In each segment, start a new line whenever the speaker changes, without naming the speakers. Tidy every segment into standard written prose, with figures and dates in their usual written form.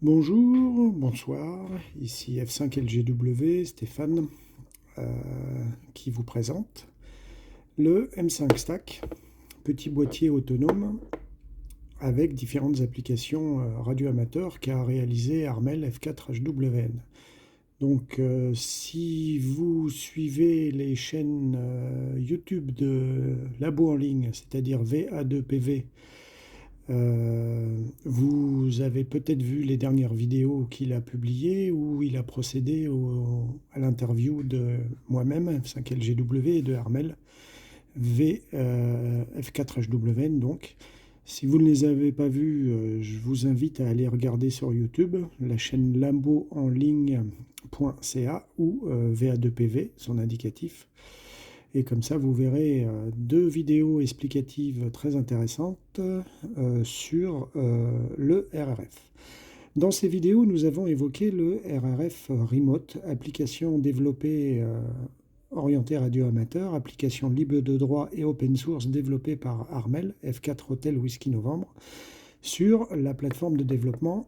Bonjour, bonsoir, ici F5LGW, Stéphane, qui vous présente le M5 Stack, petit boîtier autonome avec différentes applications radio-amateurs qu'a réalisé Armel F4HWN. Donc si vous suivez les chaînes YouTube de Labo en ligne, c'est-à-dire VA2PV, vous avez peut-être vu les dernières vidéos qu'il a publiées où il a procédé à l'interview de moi-même, F5LGW, et de Armel, F4HWN. Donc, si vous ne les avez pas vus, je vous invite à aller regarder sur YouTube la chaîne lamboenligne.ca ou VA2PV, son indicatif. Et comme ça, vous verrez deux vidéos explicatives très intéressantes sur le RRF. Dans ces vidéos, nous avons évoqué le RRF Remote, application développée orientée radio amateur, application libre de droit et open source développée par Armel, F4 Hotel Whisky Novembre, sur la plateforme de développement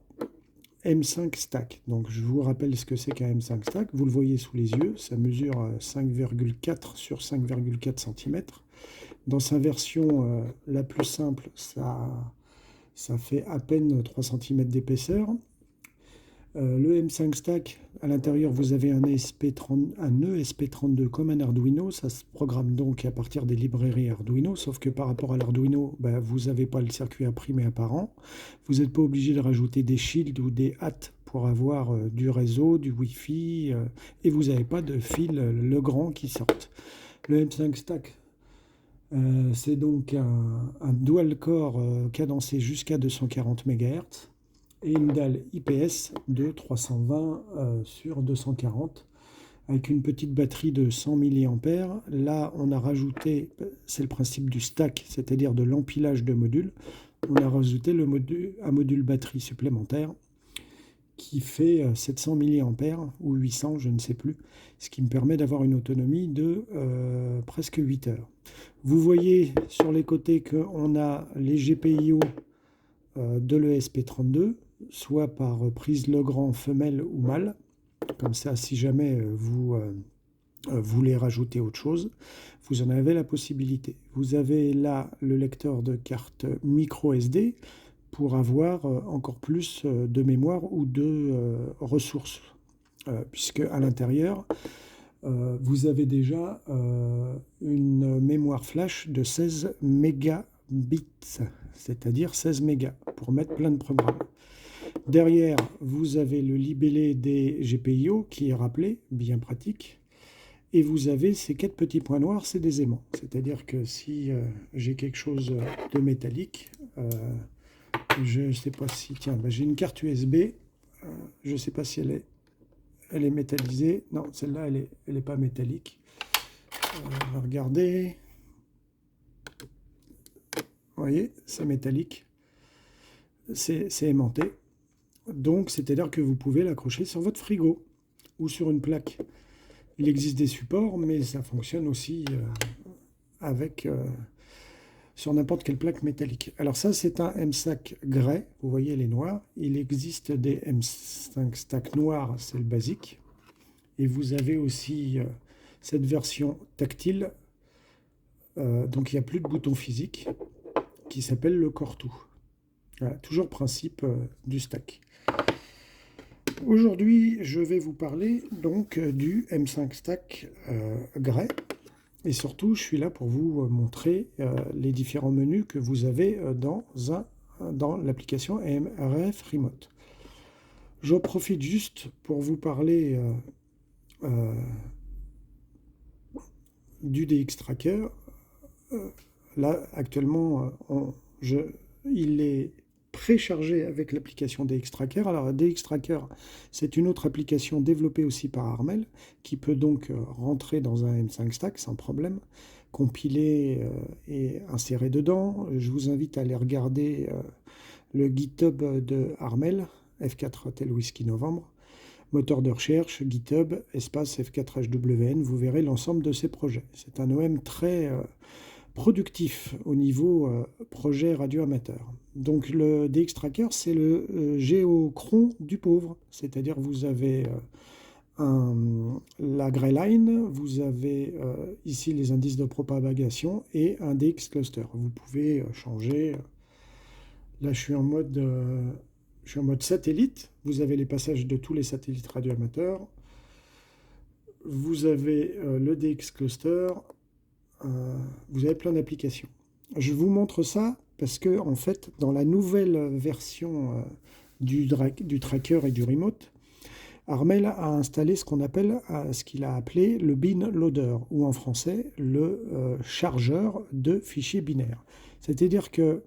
M5 Stack. Donc je vous rappelle ce que c'est qu'un M5 Stack. Vous le voyez sous les yeux, ça mesure 5,4 sur 5,4 cm. Dans sa version la plus simple, ça fait à peine 3 cm d'épaisseur. Le M5 Stack, à l'intérieur, vous avez un ESP32 comme un Arduino. Ça se programme donc à partir des librairies Arduino, sauf que par rapport à l'Arduino, vous n'avez pas le circuit imprimé apparent. Vous n'êtes pas obligé de rajouter des shields ou des hâtes pour avoir du réseau, du Wi-Fi, et vous n'avez pas de fil Legrand qui sortent. Le M5 Stack, c'est donc un dual-core cadencé jusqu'à 240 MHz et une dalle IPS de 320 sur 240 avec une petite batterie de 100 mAh. Là, on a rajouté, c'est le principe du stack, c'est-à-dire de l'empilage de modules, on a rajouté un module batterie supplémentaire qui fait 700 mAh ou 800, je ne sais plus, ce qui me permet d'avoir une autonomie de presque 8 heures. Vous voyez sur les côtés qu'on a les GPIO de l'ESP32, soit par prise Legrand femelle ou mâle. Comme ça, si jamais vous voulez rajouter autre chose, vous en avez la possibilité. Vous avez là le lecteur de carte micro SD pour avoir encore plus de mémoire ou de ressources, puisque à l'intérieur, vous avez déjà une mémoire flash de 16 mégabits, c'est-à-dire 16 mégas, pour mettre plein de programmes. Derrière, vous avez le libellé des GPIO qui est rappelé, bien pratique. Et vous avez ces 4 petits points noirs, c'est des aimants. C'est-à-dire que si j'ai quelque chose de métallique, je ne sais pas si... Tiens, j'ai une carte USB, je ne sais pas si elle est métallisée. Non, celle-là, elle est pas métallique. On va regarder. Vous voyez, c'est métallique. C'est aimanté. Donc, c'est-à-dire que vous pouvez l'accrocher sur votre frigo ou sur une plaque. Il existe des supports, mais ça fonctionne aussi sur n'importe quelle plaque métallique. Alors ça, c'est un M5 grès. Vous voyez les noirs. Il existe des M5 Stack noirs, c'est le basique. Et vous avez aussi cette version tactile. Donc il n'y a plus de bouton physique qui s'appelle le Core-Tout. Voilà, toujours principe du stack. Aujourd'hui, je vais vous parler donc du M5 Stack grès. Et surtout, je suis là pour vous montrer les différents menus que vous avez dans l'application RRF Remote. J'en profite juste pour vous parler du DX Tracker. Là, actuellement, il est préchargé avec l'application DX Tracker. Alors, DX Tracker, c'est une autre application développée aussi par Armel, qui peut donc rentrer dans un M5 Stack sans problème, compiler et insérer dedans. Je vous invite à aller regarder le GitHub de Armel, F4 Hotel Whisky Novembre, moteur de recherche, GitHub, espace F4HWN, vous verrez l'ensemble de ces projets. C'est un OM très productif au niveau projet radio amateur. Donc le DX Tracker, c'est le géochron du pauvre, c'est-à-dire vous avez la Grey Line, vous avez ici les indices de propagation et un DX Cluster. Vous pouvez changer. Là, je suis en mode satellite. Vous avez les passages de tous les satellites radioamateurs. Vous avez le DX Cluster. Vous avez plein d'applications. Je vous montre ça parce que, en fait, dans la nouvelle version du tracker et du remote, Armel a installé ce qu'on appelle, ce qu'il a appelé le bin loader, ou en français, le chargeur de fichiers binaires. C'est-à-dire que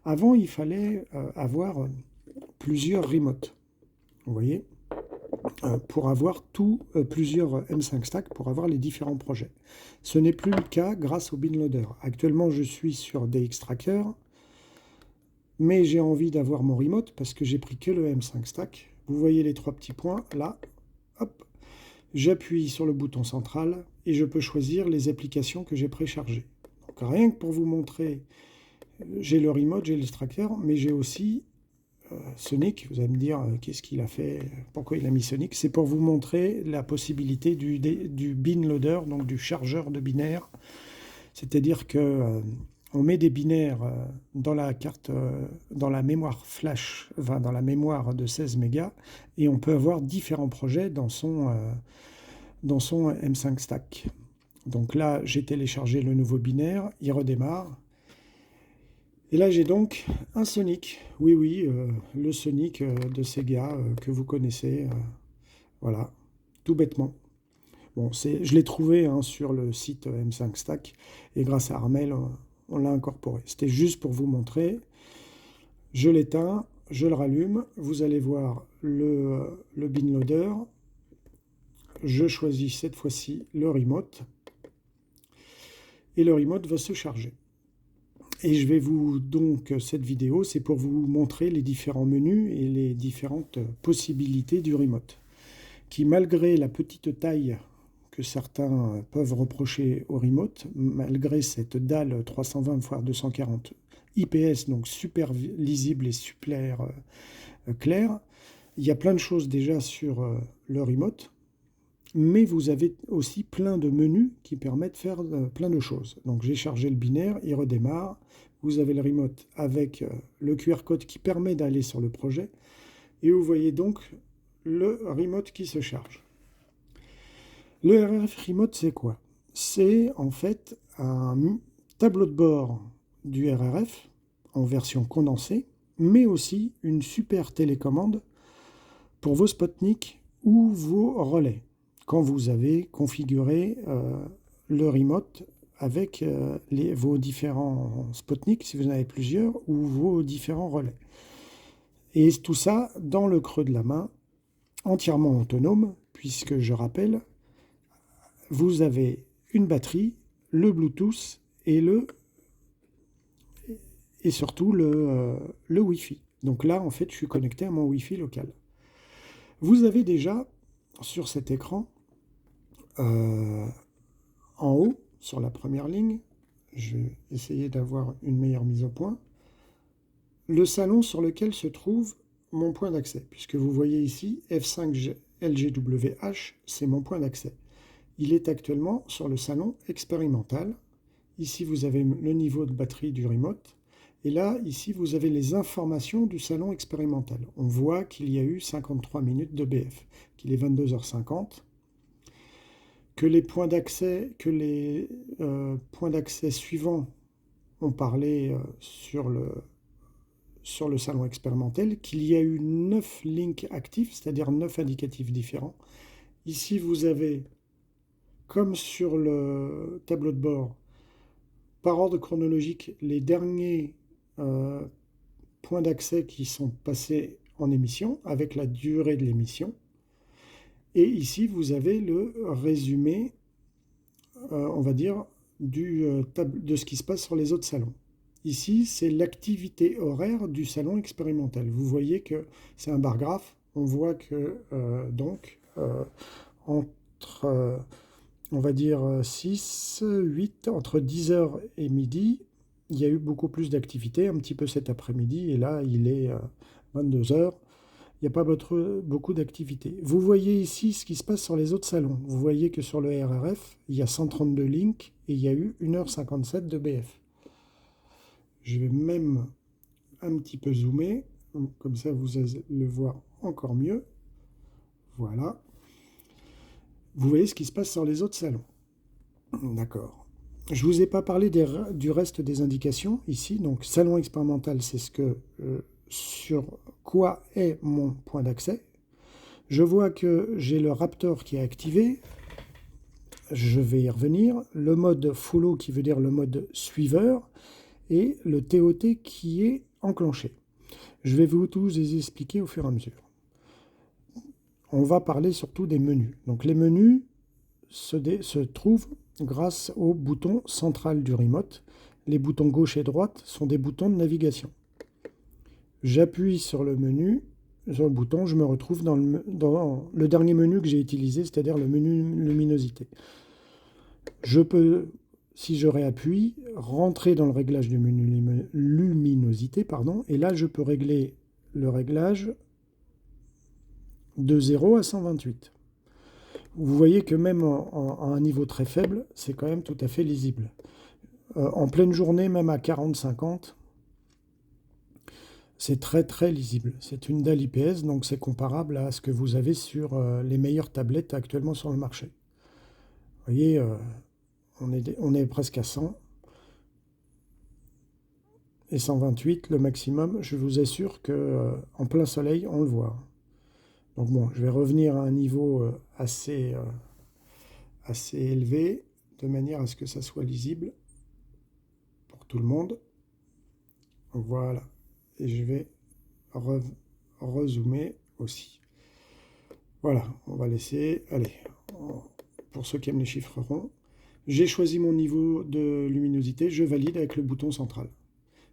avant, il fallait avoir plusieurs remotes. Vous voyez, pour avoir plusieurs M5 Stack pour avoir les différents projets. Ce n'est plus le cas grâce au bin loader. Actuellement, je suis sur DX Tracker, mais j'ai envie d'avoir mon remote parce que j'ai pris que le M5 Stack. Vous voyez les trois petits points là. Hop, j'appuie sur le bouton central et je peux choisir les applications que j'ai préchargées. Donc rien que pour vous montrer, j'ai le remote, j'ai le tracker, mais j'ai aussi Sonic. Vous allez me dire qu'est-ce qu'il a fait, pourquoi il a mis Sonic. C'est pour vous montrer la possibilité du bin loader, donc du chargeur de binaires. C'est-à-dire que on met des binaires dans la carte, dans la mémoire flash, enfin dans la mémoire de 16 mégas, et on peut avoir différents projets dans son M5 Stack. Donc là, j'ai téléchargé le nouveau binaire, il redémarre. Et là, j'ai donc un Sonic. Oui, le Sonic de Sega que vous connaissez. Voilà, tout bêtement. Bon, je l'ai trouvé sur le site M5 Stack, et grâce à Armel, on l'a incorporé. C'était juste pour vous montrer. Je l'éteins, je le rallume. Vous allez voir le bin loader. Je choisis cette fois-ci le remote. Et le remote va se charger. Et je vais cette vidéo, c'est pour vous montrer les différents menus et les différentes possibilités du remote, qui malgré la petite taille que certains peuvent reprocher au remote, malgré cette dalle 320 x 240 IPS, donc super lisible et super clair, il y a plein de choses déjà sur le remote, mais vous avez aussi plein de menus qui permettent de faire plein de choses. Donc j'ai chargé le binaire, il redémarre. Vous avez le remote avec le QR code qui permet d'aller sur le projet. Et vous voyez donc le remote qui se charge. Le RRF Remote, c'est quoi? C'est en fait un tableau de bord du RRF en version condensée, mais aussi une super télécommande pour vos Spotnik ou vos relais, quand vous avez configuré le remote avec vos différents Spotnik, si vous en avez plusieurs, ou vos différents relais. Et tout ça dans le creux de la main, entièrement autonome, puisque je rappelle, vous avez une batterie, le Bluetooth et surtout le Wi-Fi. Donc là, en fait, je suis connecté à mon Wi-Fi local. Vous avez déjà sur cet écran, en haut, sur la première ligne, je vais essayer d'avoir une meilleure mise au point, le salon sur lequel se trouve mon point d'accès, puisque vous voyez ici F5 LGWH, c'est mon point d'accès. Il est actuellement sur le salon expérimental. Ici, vous avez le niveau de batterie du remote. Et là, ici, vous avez les informations du salon expérimental. On voit qu'il y a eu 53 minutes de BF, qu'il est 22h50, que les points d'accès suivants ont parlé sur le salon expérimental, qu'il y a eu 9 links actifs, c'est-à-dire 9 indicatifs différents. Ici, vous avez, comme sur le tableau de bord, par ordre chronologique, les derniers points d'accès qui sont passés en émission, avec la durée de l'émission. Et ici, vous avez le résumé, on va dire, de ce qui se passe sur les autres salons. Ici, c'est l'activité horaire du salon expérimental. Vous voyez que c'est un bar graphe. On voit que, entre on va dire 6, 8, entre 10 heures et midi, il y a eu beaucoup plus d'activité, un petit peu cet après-midi, et là, il est 22 heures. Il n'y a pas beaucoup d'activité. Vous voyez ici ce qui se passe sur les autres salons. Vous voyez que sur le RRF, il y a 132 links et il y a eu 1h57 de BF. Je vais même un petit peu zoomer, comme ça vous allez le voir encore mieux. Voilà. Vous voyez ce qui se passe sur les autres salons. D'accord. Je ne vous ai pas parlé du reste des indications ici. Donc, salon expérimental, c'est sur quoi est mon point d'accès. Je vois que j'ai le Raptor qui est activé. Je vais y revenir. Le mode follow qui veut dire le mode suiveur. Et le TOT qui est enclenché. Je vais vous tous les expliquer au fur et à mesure. On va parler surtout des menus. Donc les menus se trouvent grâce au bouton central du remote. Les boutons gauche et droite sont des boutons de navigation. J'appuie sur le menu, sur le bouton, je me retrouve dans le dernier menu que j'ai utilisé, c'est-à-dire le menu luminosité. Je peux, si je réappuie, rentrer dans le réglage du menu luminosité, et là je peux régler le réglage de 0 à 128. Vous voyez que même à un niveau très faible, c'est quand même tout à fait lisible. En pleine journée, même à 40-50, c'est très très lisible. C'est une dalle IPS, donc c'est comparable à ce que vous avez sur les meilleures tablettes actuellement sur le marché. Vous voyez, on est presque à 100. Et 128, le maximum, je vous assure qu'en plein soleil, on le voit. Donc bon, je vais revenir à un niveau assez élevé, de manière à ce que ça soit lisible pour tout le monde. Voilà. Et je vais rezoomer aussi. Voilà, on va laisser. Allez, pour ceux qui aiment les chiffres ronds, j'ai choisi mon niveau de luminosité, je valide avec le bouton central.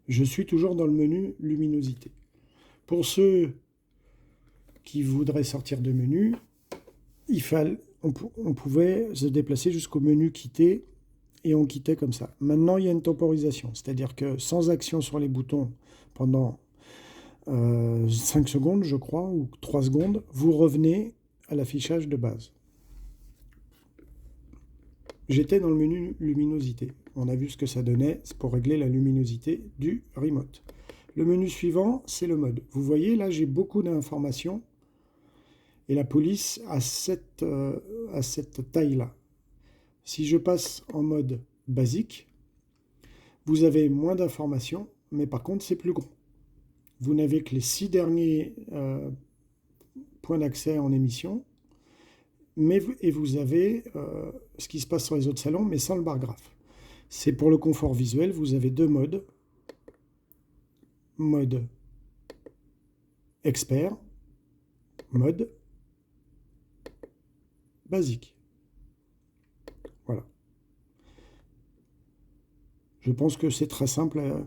Je suis toujours dans le menu luminosité. Pour ceux qui voudraient sortir de menu, on pouvait se déplacer jusqu'au menu quitter et on quittait comme ça. Maintenant, il y a une temporisation, c'est-à-dire que sans action sur les boutons pendant 5 secondes, je crois, ou 3 secondes, vous revenez à l'affichage de base. J'étais dans le menu luminosité. On a vu ce que ça donnait, c'est pour régler la luminosité du remote. Le menu suivant, c'est le mode. Vous voyez, là, j'ai beaucoup d'informations. Et la police a cette taille-là. Si je passe en mode basique, vous avez moins d'informations, mais par contre, c'est plus gros. Vous n'avez que les 6 derniers points d'accès en émission, et vous avez ce qui se passe sur les autres salons, mais sans le bar graphe. C'est pour le confort visuel, vous avez 2 modes. Mode expert, mode basique. Voilà. Je pense que c'est très simple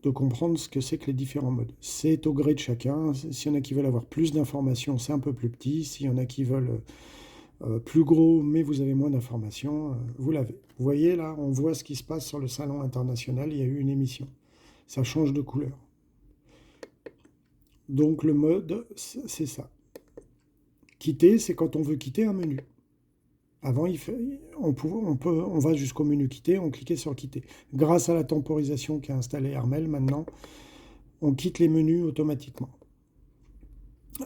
de comprendre ce que c'est que les différents modes. C'est au gré de chacun. S'il y en a qui veulent avoir plus d'informations, c'est un peu plus petit. S'il y en a qui veulent plus gros, mais vous avez moins d'informations, vous l'avez. Vous voyez là, on voit ce qui se passe sur le salon international. Il y a eu une émission. Ça change de couleur. Donc le mode, c'est ça. Quitter, c'est quand on veut quitter un menu. Avant, on va jusqu'au menu quitter, on cliquait sur quitter. Grâce à la temporisation qu'a installée Hermel, maintenant, on quitte les menus automatiquement.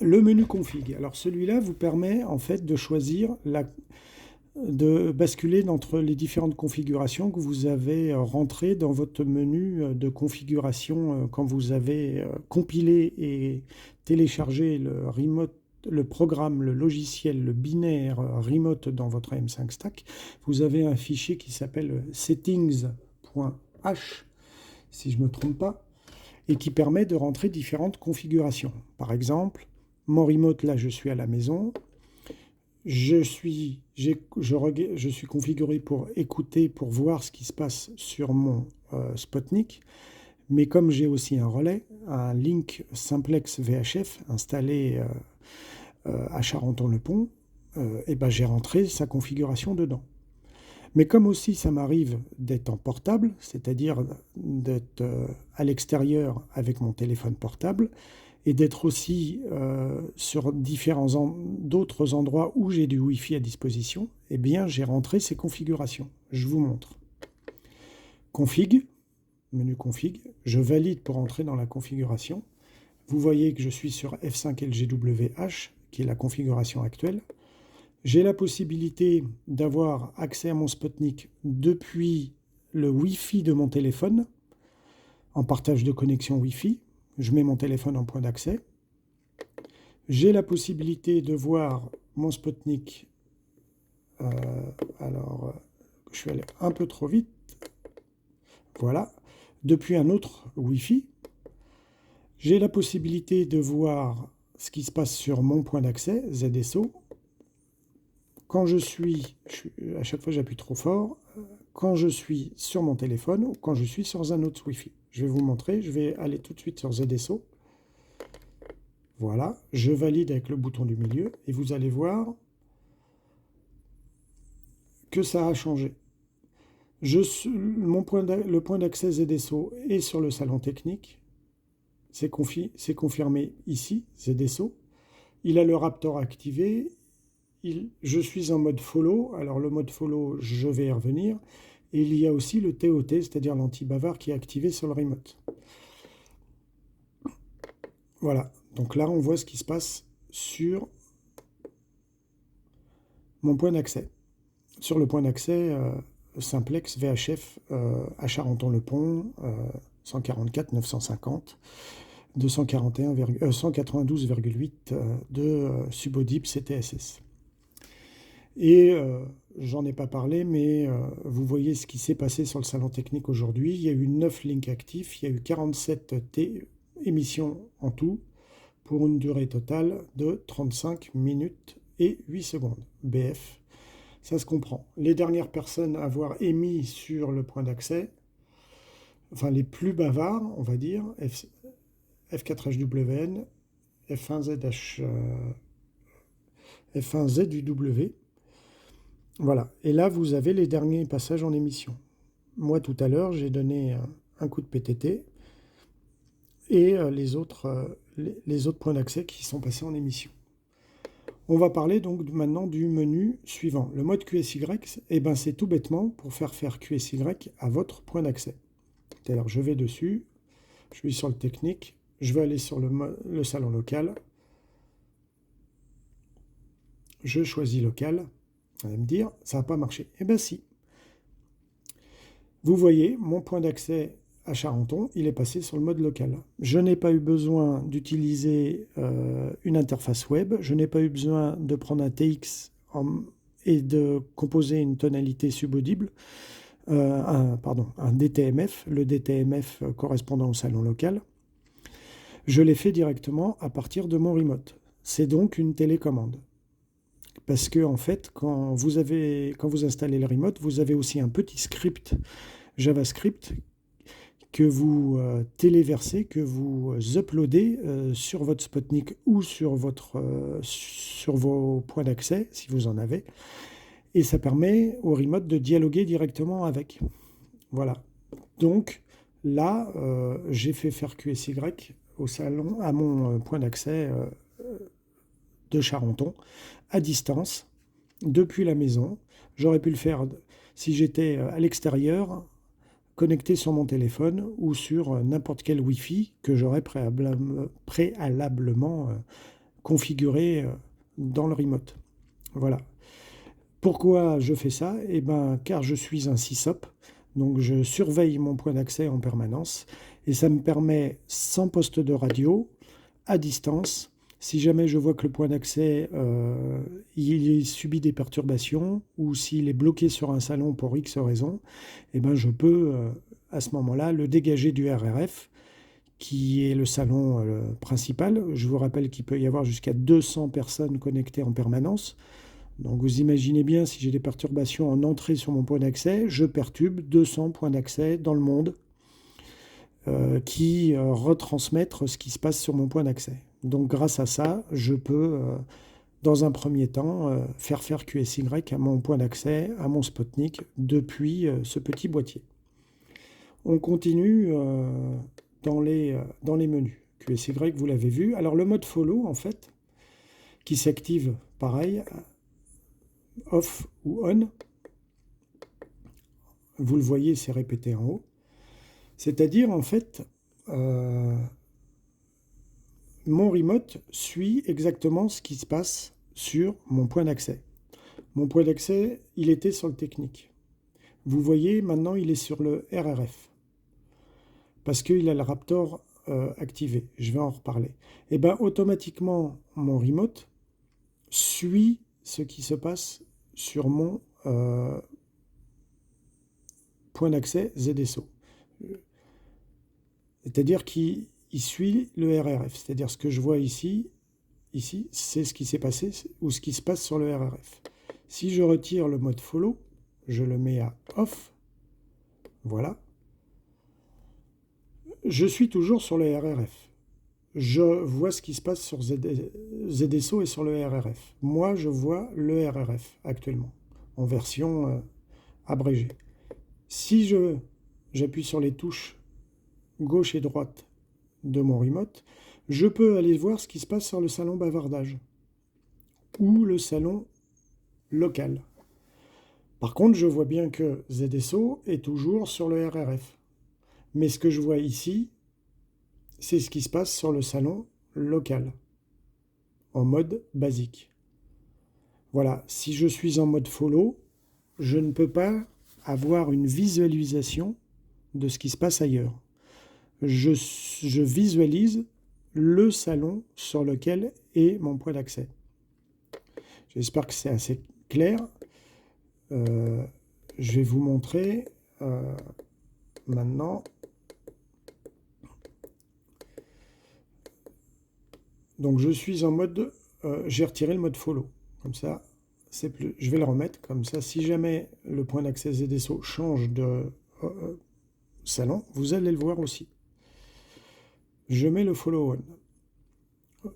Le menu config. Alors celui-là vous permet en fait de choisir, de basculer entre les différentes configurations que vous avez rentrées dans votre menu de configuration quand vous avez compilé et téléchargé le programme, le logiciel, le binaire remote dans votre M5 Stack. Vous avez un fichier qui s'appelle settings.h, si je ne me trompe pas, et qui permet de rentrer différentes configurations. Par exemple, mon remote, là, je suis à la maison. Je suis configuré pour écouter, pour voir ce qui se passe sur mon Spotnik. Mais comme j'ai aussi un relais, un Link Simplex VHF installé à Charenton-le-Pont, et ben j'ai rentré sa configuration dedans. Mais comme aussi ça m'arrive d'être en portable, c'est-à-dire d'être à l'extérieur avec mon téléphone portable, et d'être aussi sur d'autres endroits où j'ai du Wi-Fi à disposition, eh bien j'ai rentré ces configurations. Je vous montre. Config, menu config, je valide pour entrer dans la configuration. Vous voyez que je suis sur F5LGWH, qui est la configuration actuelle. J'ai la possibilité d'avoir accès à mon Spotnik depuis le Wi-Fi de mon téléphone, en partage de connexion Wi-Fi. Je mets mon téléphone en point d'accès. J'ai la possibilité de voir mon Spotnik. Je suis allé un peu trop vite. Voilà. Depuis un autre Wi-Fi. J'ai la possibilité de voir ce qui se passe sur mon point d'accès, ZSO. Quand à chaque fois j'appuie trop fort, quand je suis sur mon téléphone ou quand je suis sur un autre Wi-Fi. Je vais vous montrer, je vais aller tout de suite sur ZSO. Voilà, je valide avec le bouton du milieu et vous allez voir que ça a changé. Le point d'accès ZSO est sur le salon technique. C'est confirmé ici, ZSO. Il a le Raptor activé. Je suis en mode follow. Alors le mode follow, je vais y revenir. Et il y a aussi le TOT, c'est-à-dire l'anti-bavard qui est activé sur le remote. Voilà, donc là on voit ce qui se passe sur mon point d'accès. Sur le point d'accès Simplex VHF à Charenton-le-Pont, 144 950, 192,8 de Subodip CTSS. Et j'en ai pas parlé, mais vous voyez ce qui s'est passé sur le salon technique aujourd'hui. Il y a eu 9 links actifs, il y a eu 47 émissions en tout, pour une durée totale de 35 minutes et 8 secondes. BF, ça se comprend. Les dernières personnes à avoir émis sur le point d'accès, enfin les plus bavards, on va dire, F4HWN, F1ZUW. Voilà, et là vous avez les derniers passages en émission. Moi tout à l'heure j'ai donné un coup de PTT et les autres points d'accès qui sont passés en émission. On va parler donc maintenant du menu suivant. Le mode QSY, eh ben, c'est tout bêtement pour faire QSY à votre point d'accès. C'est-à-dire je vais dessus, je suis sur le technique, je vais aller sur le salon local, je choisis local. Vous allez me dire, ça n'a pas marché. Eh bien si. Vous voyez, mon point d'accès à Charenton, il est passé sur le mode local. Je n'ai pas eu besoin d'utiliser une interface web, je n'ai pas eu besoin de prendre un TX et de composer une tonalité subaudible, un DTMF, le DTMF correspondant au salon local. Je l'ai fait directement à partir de mon remote. C'est donc une télécommande. Parce que en fait, quand vous installez le remote, vous avez aussi un petit script JavaScript que vous téléversez, que vous uploadez sur votre Spotnik ou sur vos points d'accès, si vous en avez. Et ça permet au remote de dialoguer directement avec. Voilà. Donc là, j'ai fait faire QSY au salon, à mon point d'accès de Charenton, à distance, depuis la maison. J'aurais pu le faire si j'étais à l'extérieur, connecté sur mon téléphone ou sur n'importe quel Wi-Fi que j'aurais préalablement configuré dans le remote. Voilà. Pourquoi je fais ça? Eh ben, car je suis un SysOp, donc je surveille mon point d'accès en permanence et ça me permet, sans poste de radio, à distance, si jamais je vois que le point d'accès il subit des perturbations ou s'il est bloqué sur un salon pour X raison, eh ben je peux à ce moment-là le dégager du RRF qui est le salon principal. Je vous rappelle qu'il peut y avoir jusqu'à 200 personnes connectées en permanence. Donc vous imaginez bien, si j'ai des perturbations en entrée sur mon point d'accès, je perturbe 200 points d'accès dans le monde qui retransmettre ce qui se passe sur mon point d'accès. Donc grâce à ça, je peux dans un premier temps, faire QSY à mon point d'accès, à mon Spotnik, depuis ce petit boîtier. On continue dans les menus. QSY, vous l'avez vu. Alors le mode follow, en fait, qui s'active pareil, off ou on, vous le voyez, c'est répété en haut. C'est-à-dire, en fait, mon remote suit exactement ce qui se passe sur mon point d'accès. Mon point d'accès, il était sur le technique. Vous voyez, maintenant, il est sur le RRF. Parce qu'il a le Raptor activé. Je vais en reparler. Et bien, automatiquement, mon remote suit ce qui se passe sur mon point d'accès ZSO. C'est-à-dire qu'il suit le RRF. C'est-à-dire ce que je vois ici, c'est ce qui s'est passé ou ce qui se passe sur le RRF. Si je retire le mode follow, je le mets à off, voilà, je suis toujours sur le RRF. Je vois ce qui se passe sur ZSO et sur le RRF. Moi, je vois le RRF actuellement, en version abrégée. Si j'appuie sur les touches gauche et droite de mon remote, je peux aller voir ce qui se passe sur le salon bavardage ou le salon local. Par contre, je vois bien que ZSO est toujours sur le RRF. Mais ce que je vois ici, c'est ce qui se passe sur le salon local, en mode basique. Voilà, si je suis en mode follow, je ne peux pas avoir une visualisation de ce qui se passe ailleurs. Je visualise le salon sur lequel est mon point d'accès. J'espère que c'est assez clair. Je vais vous montrer maintenant. Donc je suis en mode, j'ai retiré le mode follow. Comme ça, c'est plus. Je vais le remettre. Comme ça, si jamais le point d'accès ZSO change de salon, vous allez le voir aussi. Je mets le follow on.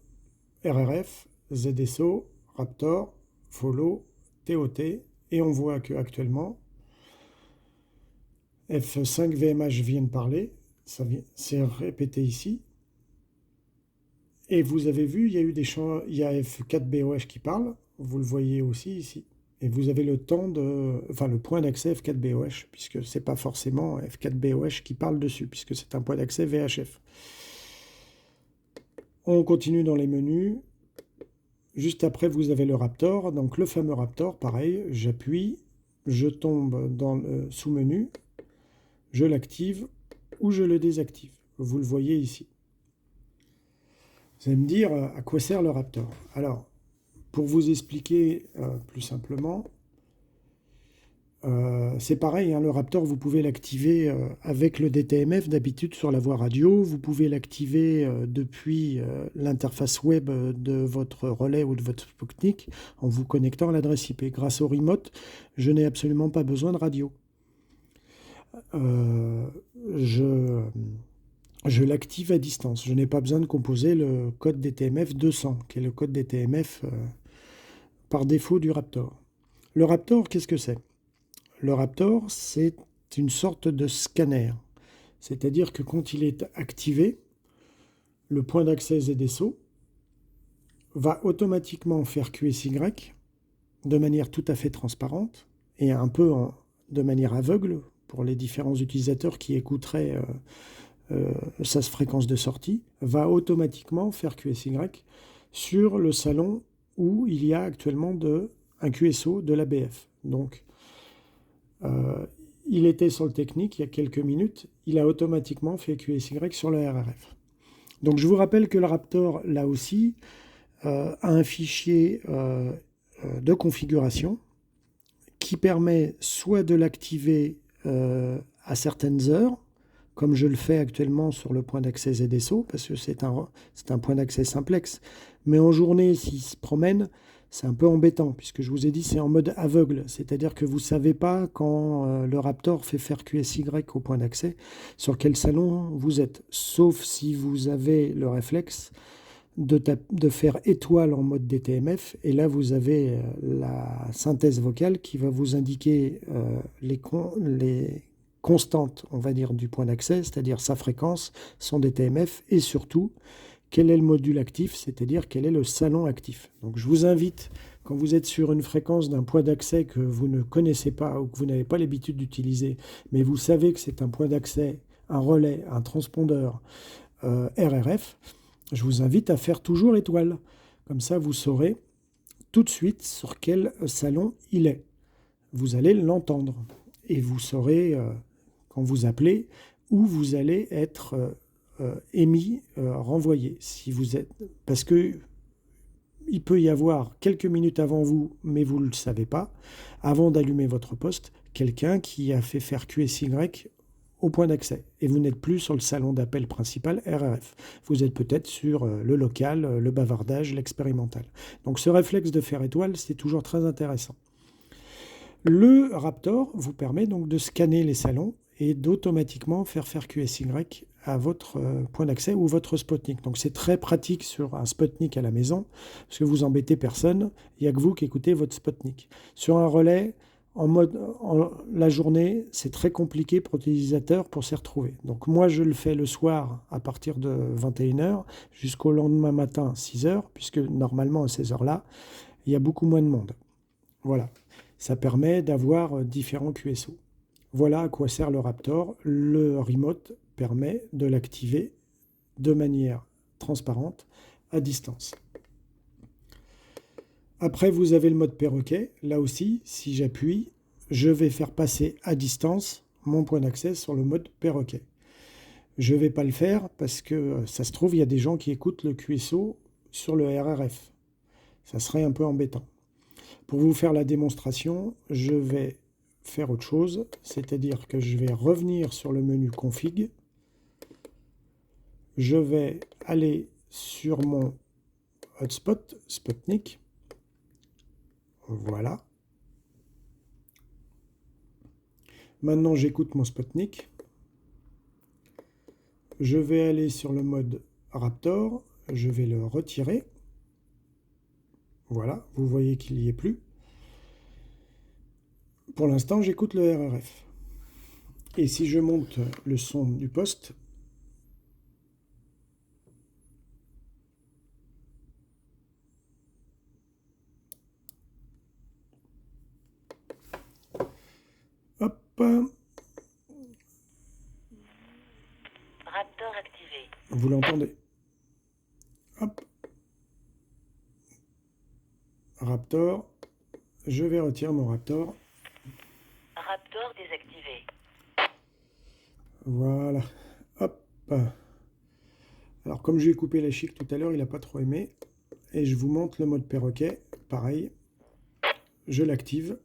RRF, ZSO, Raptor, follow, TOT, et on voit que actuellement F5 VMH vient de parler, c'est répété ici. Et vous avez vu, il y a eu des champs, il y a F4BOH qui parle, vous le voyez aussi ici. Et vous avez le temps le point d'accès F4BOH, puisque c'est pas forcément F4BOH qui parle dessus, puisque c'est un point d'accès VHF. On continue dans les menus. Juste après, vous avez le Raptor. Donc le fameux Raptor, pareil, j'appuie, je tombe dans le sous-menu, je l'active ou je le désactive. Vous le voyez ici. Vous allez me dire à quoi sert le Raptor. Alors, pour vous expliquer plus simplement, c'est pareil, hein, le Raptor, vous pouvez l'activer avec le DTMF d'habitude sur la voie radio. Vous pouvez l'activer depuis l'interface web de votre relais ou de votre Sputnik en vous connectant à l'adresse IP. Grâce au remote, je n'ai absolument pas besoin de radio. Je l'active à distance. Je n'ai pas besoin de composer le code DTMF 200, qui est le code DTMF par défaut du Raptor. Le Raptor, qu'est-ce que c'est ? Le Raptor, c'est une sorte de scanner. C'est-à-dire que quand il est activé, le point d'accès ZSO va automatiquement faire QSY de manière tout à fait transparente et un peu de manière aveugle pour les différents utilisateurs qui écouteraient sa fréquence de sortie, va automatiquement faire QSY sur le salon où il y a actuellement un QSO de l'ABF. Donc, il était sur le technique il y a quelques minutes, il a automatiquement fait QSY sur le RRF. Donc je vous rappelle que le Raptor, là aussi, a un fichier de configuration qui permet soit de l'activer à certaines heures, comme je le fais actuellement sur le point d'accès ZSO, parce que c'est un point d'accès simplex. Mais en journée, s'il se promène, c'est un peu embêtant, puisque je vous ai dit c'est en mode aveugle, c'est-à-dire que vous ne savez pas quand le Raptor fait faire QSY au point d'accès, sur quel salon vous êtes, sauf si vous avez le réflexe de faire étoile en mode DTMF, et là vous avez la synthèse vocale qui va vous indiquer les constantes, on va dire, du point d'accès, c'est-à-dire sa fréquence, son DTMF, et surtout quel est le module actif, c'est-à-dire quel est le salon actif. Donc je vous invite, quand vous êtes sur une fréquence d'un point d'accès que vous ne connaissez pas ou que vous n'avez pas l'habitude d'utiliser, mais vous savez que c'est un point d'accès, un relais, un transpondeur RRF, je vous invite à faire toujours étoile. Comme ça, vous saurez tout de suite sur quel salon il est. Vous allez l'entendre et vous saurez, quand vous appelez, où vous allez être émis, renvoyé. Si vous êtes... Parce que il peut y avoir quelques minutes avant vous, mais vous ne le savez pas, avant d'allumer votre poste, quelqu'un qui a fait faire QSY au point d'accès. Et vous n'êtes plus sur le salon d'appel principal RRF. Vous êtes peut-être sur le local, le bavardage, l'expérimental. Donc ce réflexe de faire étoile, c'est toujours très intéressant. Le Raptor vous permet donc de scanner les salons et d'automatiquement faire QSY à votre point d'accès ou votre Spotnik. Donc c'est très pratique sur un Spotnik à la maison, parce que vous embêtez personne, il n'y a que vous qui écoutez votre Spotnik. Sur un relais, la journée, c'est très compliqué pour l'utilisateur pour s'y retrouver. Donc moi, je le fais le soir à partir de 21h jusqu'au lendemain matin 6h, puisque normalement à ces heures-là, il y a beaucoup moins de monde. Voilà, ça permet d'avoir différents QSO. Voilà à quoi sert le Raptor. Le remote permet de l'activer de manière transparente à distance. Après, vous avez le mode perroquet. Là aussi, si j'appuie, je vais faire passer à distance mon point d'accès sur le mode perroquet. Je ne vais pas le faire parce que ça se trouve, il y a des gens qui écoutent le QSO sur le RRF. Ça serait un peu embêtant. Pour vous faire la démonstration, je vais faire autre chose, c'est-à-dire que je vais revenir sur le menu config. Je vais aller sur mon hotspot, Spotnik. Voilà. Maintenant, j'écoute mon Spotnik. Je vais aller sur le mode Raptor. Je vais le retirer. Voilà, vous voyez qu'il n'y est plus. Pour l'instant, j'écoute le RRF. Et si je monte le son du poste, hop,
Raptor activé.
vous l'entendez. Hop, Raptor, je vais retirer mon Raptor.
Raptor désactivé.
Voilà, hop. Alors comme j'ai coupé la chic tout à l'heure, il n'a pas trop aimé. Et je vous montre le mode perroquet, pareil. Je l'active.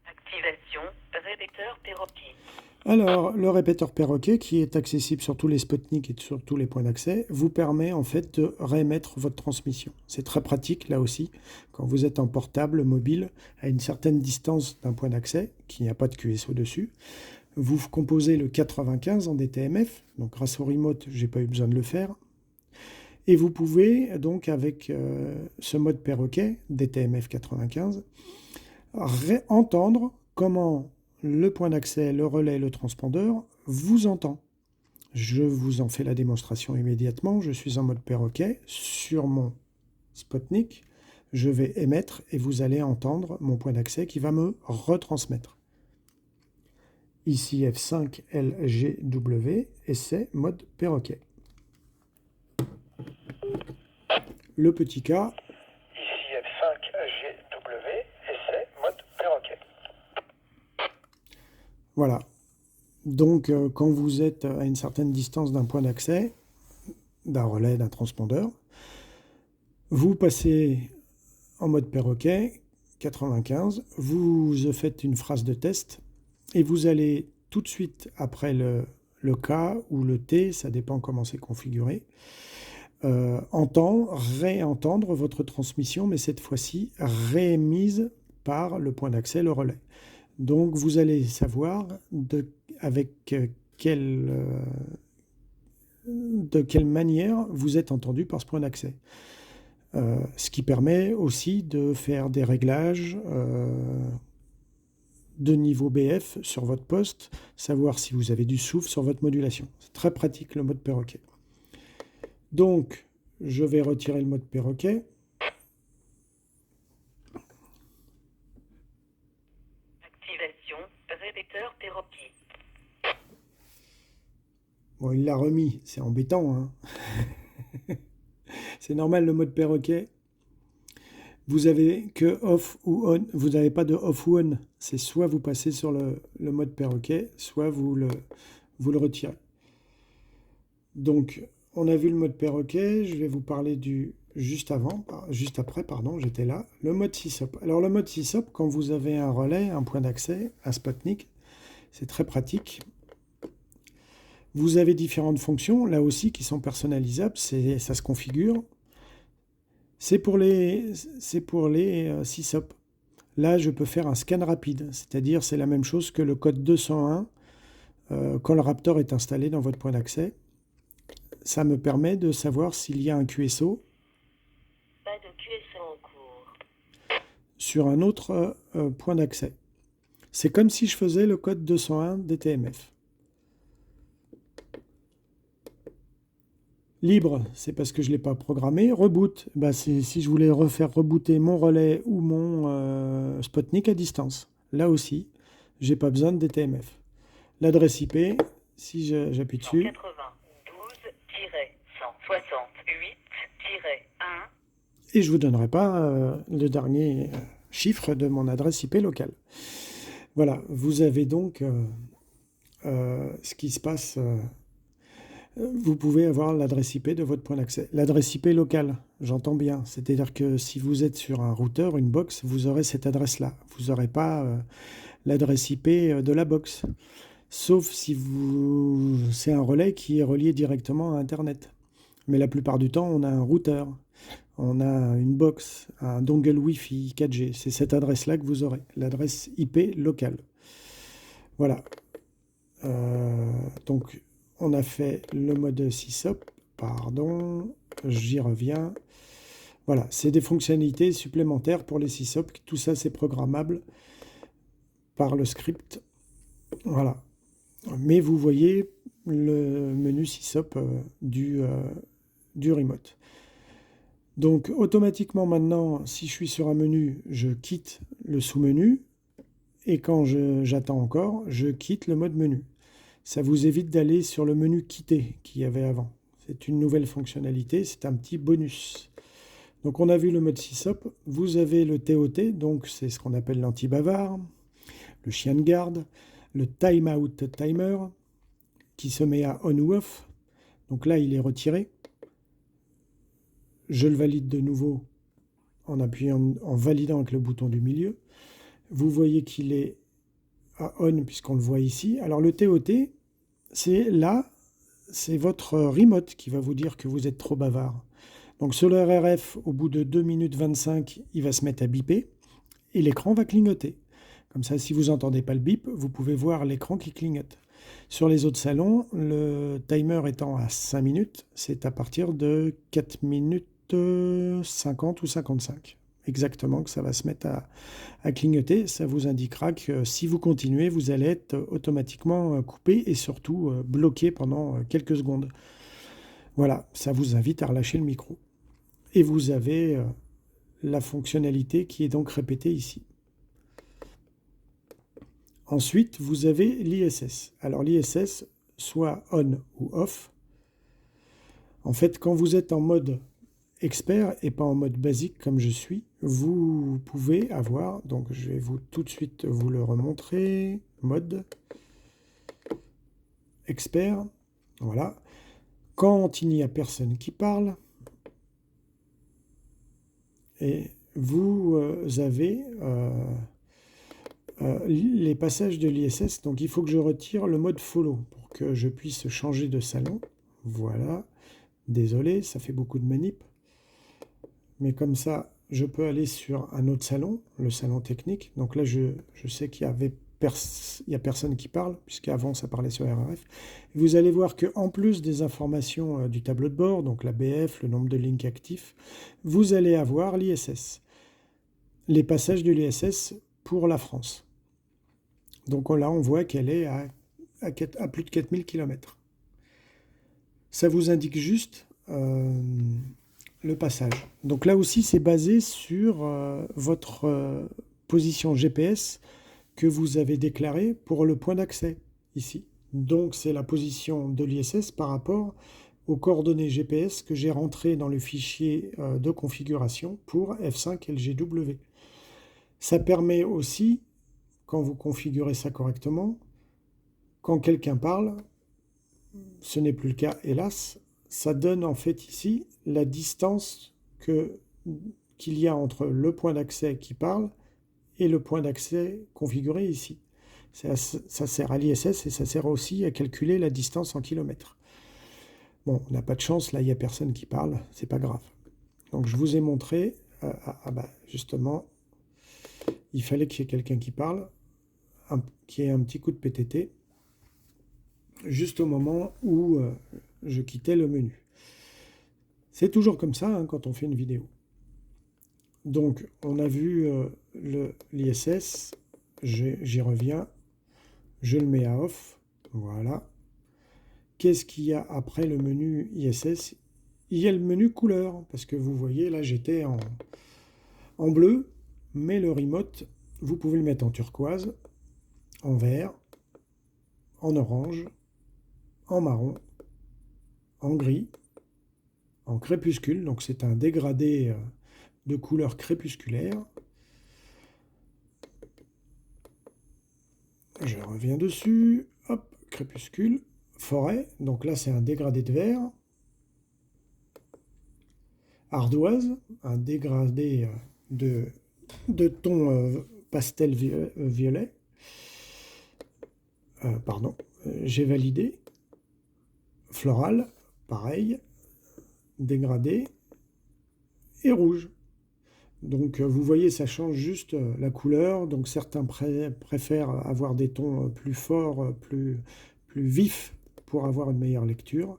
Activation, répéteur perroquet.
Alors, le répéteur perroquet, qui est accessible sur tous les Spotnik et sur tous les points d'accès, vous permet en fait de réémettre votre transmission. C'est très pratique, là aussi, quand vous êtes en portable, mobile, à une certaine distance d'un point d'accès, qu'il n'y a pas de QSO dessus. Vous composez le 95 en DTMF, donc grâce au remote, je n'ai pas eu besoin de le faire. Et vous pouvez donc, avec ce mode perroquet, DTMF 95, entendre comment le point d'accès, le relais, le transpondeur vous entend. Je vous en fais la démonstration immédiatement. Je suis en mode perroquet sur mon Spotnik. Je vais émettre et vous allez entendre mon point d'accès qui va me retransmettre. Ici F5LGW et c'est mode perroquet. Le petit K.
Ici F5GW et c'est mode perroquet.
Voilà. Donc, quand vous êtes à une certaine distance d'un point d'accès, d'un relais, d'un transpondeur, vous passez en mode perroquet, 95, vous faites une phrase de test et vous allez tout de suite après le K ou le T, ça dépend comment c'est configuré, réentendre votre transmission, mais cette fois-ci réémise par le point d'accès, le relais. Donc vous allez savoir avec quelle de quelle manière vous êtes entendu par ce point d'accès. Ce qui permet aussi de faire des réglages de niveau BF sur votre poste, savoir si vous avez du souffle sur votre modulation. C'est très pratique le mode perroquet. Donc, je vais retirer le mode perroquet.
Activation, répéteur perroquet.
Bon, il l'a remis, c'est embêtant, hein. C'est normal le mode perroquet. Vous avez que off ou on, vous n'avez pas de off ou on. C'est soit vous passez sur le mode perroquet, soit vous le retirez. Donc, on a vu le mode perroquet, je vais vous parler du juste après, j'étais là, le mode SysOp. Alors le mode SysOp, quand vous avez un relais, un point d'accès à Spotnik, c'est très pratique. Vous avez différentes fonctions, là aussi, qui sont personnalisables, ça se configure. C'est pour les SysOp. Là, je peux faire un scan rapide, c'est-à-dire c'est la même chose que le code 201 quand le Raptor est installé dans votre point d'accès. Ça me permet de savoir s'il y a un QSO.
Pas de QSO en cours.
Sur un autre point d'accès. C'est comme si je faisais le code 201 DTMF. Libre, c'est parce que je ne l'ai pas programmé. Reboot, c'est si je voulais refaire rebooter mon relais ou mon Spotnik à distance. Là aussi, j'ai pas besoin de DTMF. L'adresse IP, si j'appuie dessus.
192-168-1.
Et je ne vous donnerai pas le dernier chiffre de mon adresse IP locale. Voilà, vous avez donc ce qui se passe. Vous pouvez avoir l'adresse IP de votre point d'accès. L'adresse IP locale, j'entends bien. C'est-à-dire que si vous êtes sur un routeur, une box, vous aurez cette adresse-là. Vous n'aurez pas l'adresse IP de la box. Sauf si c'est un relais qui est relié directement à Internet. Mais la plupart du temps, on a un routeur, on a une box, un dongle Wi-Fi 4G. C'est cette adresse-là que vous aurez, l'adresse IP locale. Voilà. Donc, on a fait le mode SysOp. Pardon, j'y reviens. Voilà, c'est des fonctionnalités supplémentaires pour les SysOp. Tout ça, c'est programmable par le script. Voilà. Mais vous voyez le menu SysOp du remote. Donc automatiquement maintenant, si je suis sur un menu, je quitte le sous-menu et quand j'attends encore, je quitte le mode menu. Ça vous évite d'aller sur le menu quitter qu'il y avait avant. C'est une nouvelle fonctionnalité, c'est un petit bonus. Donc on a vu le mode SysOp, vous avez le TOT, donc c'est ce qu'on appelle l'anti-bavard, le chien de garde, le timeout timer qui se met à on ou off. Donc là, il est retiré. Je le valide de nouveau en appuyant, en validant avec le bouton du milieu. Vous voyez qu'il est à on puisqu'on le voit ici. Alors le TOT, c'est là, c'est votre remote qui va vous dire que vous êtes trop bavard. Donc sur le RRF, au bout de 2 minutes 25, il va se mettre à biper et l'écran va clignoter. Comme ça, si vous n'entendez pas le bip, vous pouvez voir l'écran qui clignote. Sur les autres salons, le timer étant à 5 minutes, c'est à partir de 4 minutes 50 ou 55. Exactement, que ça va se mettre à clignoter. Ça vous indiquera que si vous continuez, vous allez être automatiquement coupé et surtout bloqué pendant quelques secondes. Voilà, ça vous invite à relâcher le micro. Et vous avez la fonctionnalité qui est donc répétée ici. Ensuite, vous avez l'ISS. Alors l'ISS, soit on ou off. En fait, quand vous êtes en mode expert et pas en mode basique comme je suis, vous pouvez avoir, donc je vais tout de suite vous le remontrer, mode expert, voilà. Quand il n'y a personne qui parle, et vous avez les passages de l'ISS, donc il faut que je retire le mode follow pour que je puisse changer de salon. Voilà, désolé, ça fait beaucoup de manip. Mais comme ça, je peux aller sur un autre salon, le salon technique. Donc là, je sais qu'il n'y avait il n'y a personne qui parle, puisqu'avant ça parlait sur RRF. Vous allez voir qu'en plus des informations du tableau de bord, donc la BF, le nombre de links actifs, vous allez avoir l'ISS, les passages de l'ISS pour la France. Donc là, on voit qu'elle est à plus de 4000 km. Ça vous indique juste le passage. Donc là aussi, c'est basé sur votre position GPS que vous avez déclarée pour le point d'accès, ici. Donc c'est la position de l'ISS par rapport aux coordonnées GPS que j'ai rentrées dans le fichier de configuration pour F5LGW. Ça permet aussi, quand vous configurez ça correctement, quand quelqu'un parle, ce n'est plus le cas, hélas, ça donne en fait ici la distance qu'il y a entre le point d'accès qui parle et le point d'accès configuré ici. Ça sert à l'ISS et ça sert aussi à calculer la distance en kilomètres. Bon, on n'a pas de chance, là il n'y a personne qui parle, c'est pas grave. Donc je vous ai montré, justement, il fallait qu'il y ait quelqu'un qui parle, qui ait un petit coup de PTT, juste au moment où je quittais le menu. C'est toujours comme ça hein, quand on fait une vidéo. Donc on a vu l'ISS, j'y reviens, je le mets à off, voilà. Qu'est-ce qu'il y a après le menu ISS? Il y a le menu couleur, parce que vous voyez là j'étais en bleu, mais le remote, vous pouvez le mettre en turquoise, en vert, en orange, en marron, en gris, en crépuscule, donc c'est un dégradé de couleur crépusculaire. Je reviens dessus, hop, crépuscule, forêt, donc là c'est un dégradé de vert. Ardoise, un dégradé de ton pastel violet. J'ai validé. Floral, pareil, dégradé, et rouge. Donc vous voyez, ça change juste la couleur. Donc certains préfèrent avoir des tons plus forts, plus vifs, pour avoir une meilleure lecture.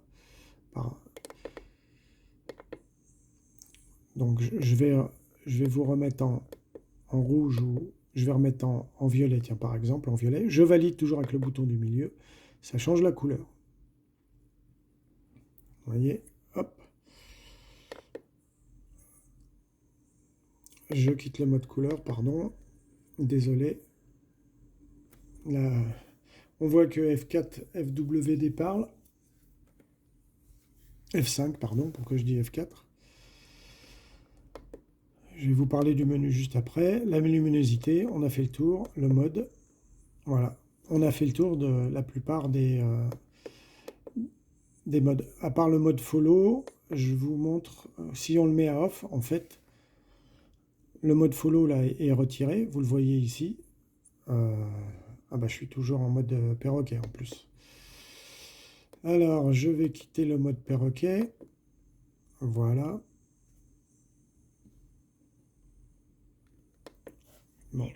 Donc je vais vous remettre en rouge, ou je vais remettre en violet, tiens, par exemple, en violet. Je valide toujours avec le bouton du milieu. Ça change la couleur. Vous voyez, hop. Je quitte le mode couleur, pardon. Désolé. Là, on voit que F4, FWD parle. F5, pardon, pourquoi je dis F4. Je vais vous parler du menu juste après. La luminosité, on a fait le tour. Le mode, voilà. On a fait le tour de la plupart des modes. À part le mode follow, je vous montre, si on le met à off, en fait, le mode follow là est retiré, vous le voyez ici. Je suis toujours en mode perroquet en plus. Alors, je vais quitter le mode perroquet. Voilà. Bon.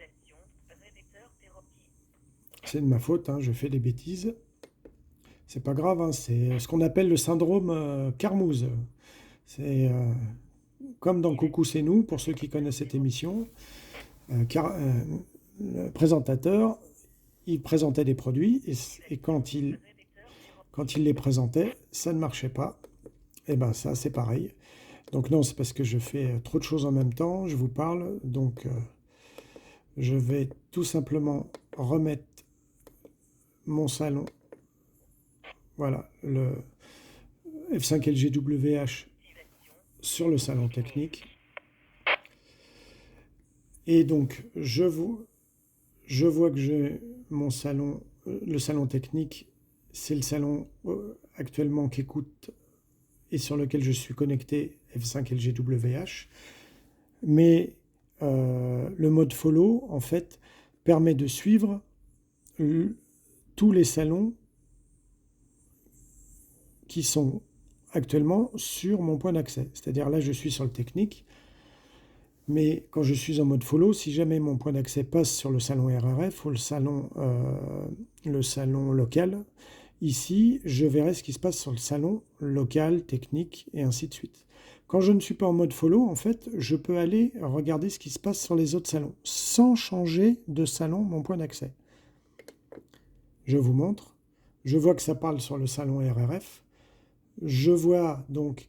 C'est de ma faute, hein, je fais des bêtises. C'est pas grave, hein, c'est ce qu'on appelle le syndrome Carmouze. C'est comme dans Coucou c'est nous, pour ceux qui connaissent cette émission. Le présentateur, il présentait des produits et quand il les présentait, ça ne marchait pas. Et ben ça, c'est pareil. Donc non, c'est parce que je fais trop de choses en même temps, je vous parle, donc je vais tout simplement remettre mon salon, voilà, le F5LGWH sur le salon technique. Et donc, je vois que j'ai mon salon, le salon technique, c'est le salon actuellement qui écoute et sur lequel je suis connecté, F5LGWH. Mais le mode follow, en fait, permet de suivre tous les salons qui sont actuellement sur mon point d'accès. C'est-à-dire là, je suis sur le technique. Mais quand je suis en mode follow, si jamais mon point d'accès passe sur le salon RRF ou le salon local, ici, je verrai ce qui se passe sur le salon local, technique, et ainsi de suite. Quand je ne suis pas en mode follow, en fait, je peux aller regarder ce qui se passe sur les autres salons, sans changer de salon mon point d'accès. Je vous montre. Je vois que ça parle sur le salon RRF. Je vois donc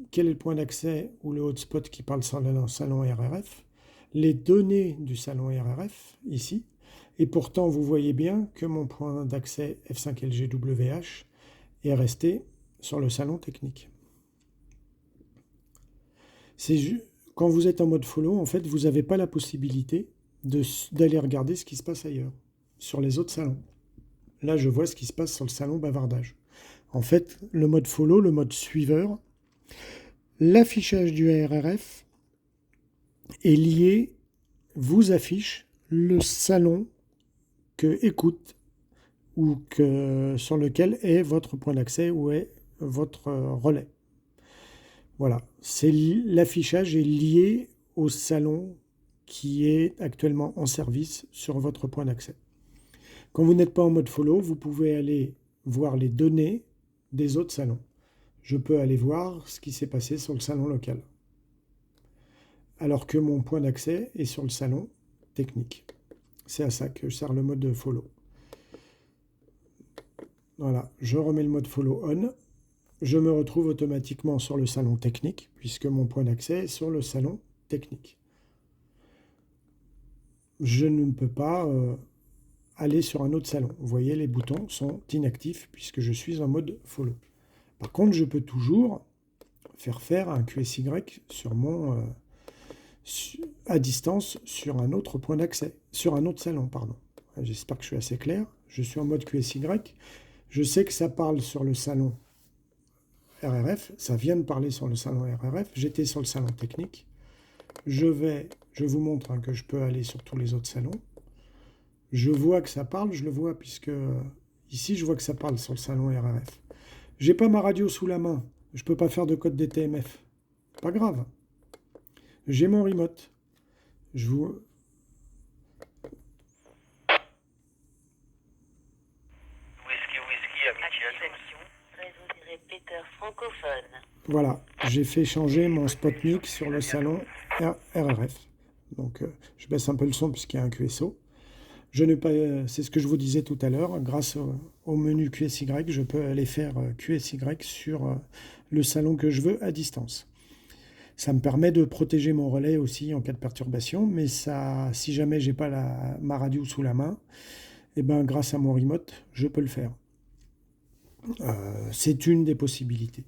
quel est le point d'accès ou le hotspot qui parle sur le salon RRF, les données du salon RRF, ici, et pourtant vous voyez bien que mon point d'accès F5LGWH est resté sur le salon technique. Quand vous êtes en mode follow, en fait, vous n'avez pas la possibilité d'aller regarder ce qui se passe ailleurs, sur les autres salons. Là, je vois ce qui se passe sur le salon bavardage. En fait, le mode follow, le mode suiveur, l'affichage du RRF est lié, vous affiche le salon que écoute ou sur lequel est votre point d'accès ou est votre relais. Voilà, l'affichage est lié au salon qui est actuellement en service sur votre point d'accès. Quand vous n'êtes pas en mode follow, vous pouvez aller voir les données des autres salons. Je peux aller voir ce qui s'est passé sur le salon local. Alors que mon point d'accès est sur le salon technique. C'est à ça que sert le mode follow. Voilà, je remets le mode follow on. Je me retrouve automatiquement sur le salon technique, puisque mon point d'accès est sur le salon technique. Je ne peux pas aller sur un autre salon. Vous voyez, les boutons sont inactifs puisque je suis en mode follow. Par contre, je peux toujours faire un QSY à distance sur un autre point d'accès, sur un autre salon, pardon. J'espère que je suis assez clair. Je suis en mode QSY. Je sais que ça parle sur le salon RRF. Ça vient de parler sur le salon RRF. J'étais sur le salon technique. Je vous montre que je peux aller sur tous les autres salons. Je vois que ça parle, je le vois puisque ici je vois que ça parle sur le salon RRF. J'ai pas ma radio sous la main, je peux pas faire de code DTMF. Pas grave. J'ai mon remote.
Attention,
Attention, réseau des répéteurs francophones.
Voilà, j'ai fait changer mon Spotnik sur le salon RRF. Donc je baisse un peu le son puisqu'il y a un QSO. C'est ce que je vous disais tout à l'heure, grâce au menu QSY, je peux aller faire QSY sur le salon que je veux à distance. Ça me permet de protéger mon relais aussi en cas de perturbation, mais si jamais j'ai pas ma radio sous la main, et ben grâce à mon remote, je peux le faire. C'est une des possibilités.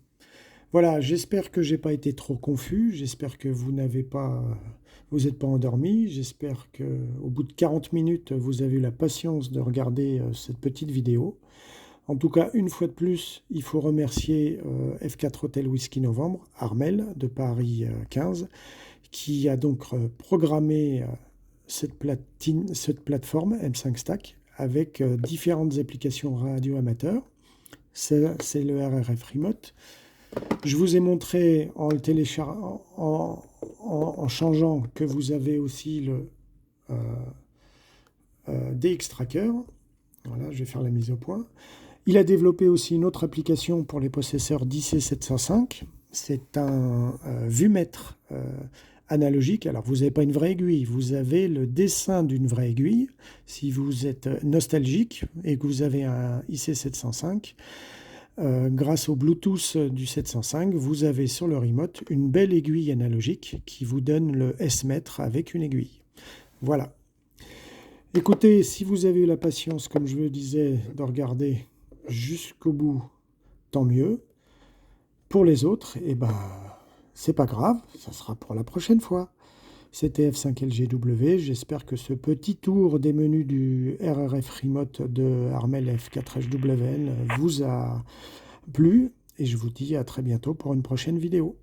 Voilà, j'espère que j'ai pas été trop confus, j'espère que vous n'êtes pas endormi, j'espère qu'au bout de 40 minutes, vous avez eu la patience de regarder cette petite vidéo. En tout cas, une fois de plus, il faut remercier F4 Hotel Whisky Novembre, Armel de Paris 15, qui a donc programmé cette plateforme M5 Stack avec différentes applications radio amateurs. C'est le RRF Remote. Je vous ai montré en changeant que vous avez aussi le DX Tracker. Voilà, je vais faire la mise au point. Il a développé aussi une autre application pour les possesseurs d'IC705. C'est un vumètre analogique. Alors, vous n'avez pas une vraie aiguille, vous avez le dessin d'une vraie aiguille. Si vous êtes nostalgique et que vous avez un IC705, grâce au Bluetooth du 705, vous avez sur le remote une belle aiguille analogique qui vous donne le S-mètre avec une aiguille. Voilà. Écoutez, si vous avez eu la patience, comme je le disais, de regarder jusqu'au bout, tant mieux. Pour les autres, eh ben, c'est pas grave, ça sera pour la prochaine fois. C'était F5LGW, j'espère que ce petit tour des menus du RRF Remote de Armel F4HWN vous a plu et je vous dis à très bientôt pour une prochaine vidéo.